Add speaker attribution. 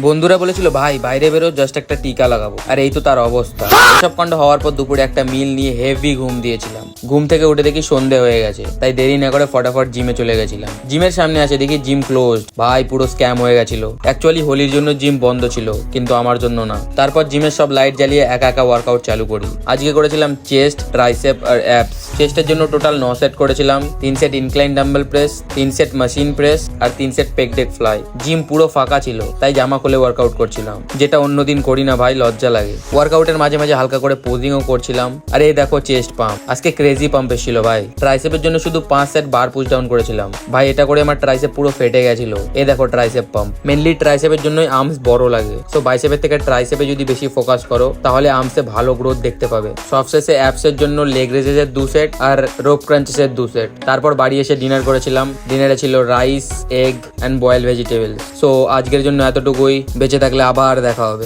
Speaker 1: বন্ধুরা বলেছিল ভাই বাইরে বেরো, জাস্ট একটা টিকা লাগাবো, আর এই তো তার অবস্থা। এসব কাণ্ড হওয়ার পর দুপুরে একটা মিল নিয়ে হেভি ঘুম দিয়েছিলাম। ঘুম থেকে উঠে দেখি সন্ধে হয়ে গেছে, তাই দেরি না করে ফটাফট জিমে চলে গেছিলাম। জিমের সামনে আসে দেখি জিম ক্লোজ। ভাই পুরো স্ক্যাম হয়ে গেছিল। অ্যাকচুয়ালি হোলির জন্য জিম বন্ধ ছিল, কিন্তু আমার জন্য না। তারপর জিমের সব লাইট জ্বালিয়ে একা একা ওয়ার্কআউট চালু করি। আজকে করেছিলাম চেস্ট, ট্রাইসেপ আর অ্যাপস। চেস্টের জন্য টোটাল 9 সেট করেছিলাম, 3 set incline dumbbell press, 3 set machine press আর 3 set pec deck fly. Gym পুরো ফাঁকা ছিল, তাই জামা খুলে ওয়ার্কআউট করছিলাম, যেটা অন্যদিন করি না ভাই, লজ্জা লাগে। ওয়ার্কআউটের মাঝে মাঝে হালকা করে পোজিংও করছিলাম। আর এই দেখো চেস্ট পাম্প, আজকে ক্রেজি পাম্প এসেছিল ভাই। ট্রাইসেপের জন্য শুধু 5 সেট বার পুশ ডাউন করেছিলাম ভাই, এটা করে আমার ট্রাইসেপ পুরো ফেটে গেছিল। এই দেখো ট্রাইসেপ পাম্প। মেনলি ট্রাইসেপের জন্যই আর্মস বড় লাগে, সো বাইসেপের থেকে ট্রাইসেপে যদি বেশি ফোকাস করো তাহলে আর্মসে ভালো গ্রোথ দেখতে পাবে। সবশেষে অ্যাপসের জন্য লেগ রেজেসের 2 সেট আর রোপ ক্রাঞ্চেসের 2 সেট। তারপর বাড়ি এসে ডিনার করেছিলাম। ডিনারে ছিল rice, egg and boil vegetable. So আজকের জন্য এতটুকুই। বেঁচে থাকলে আবার দেখা হবে।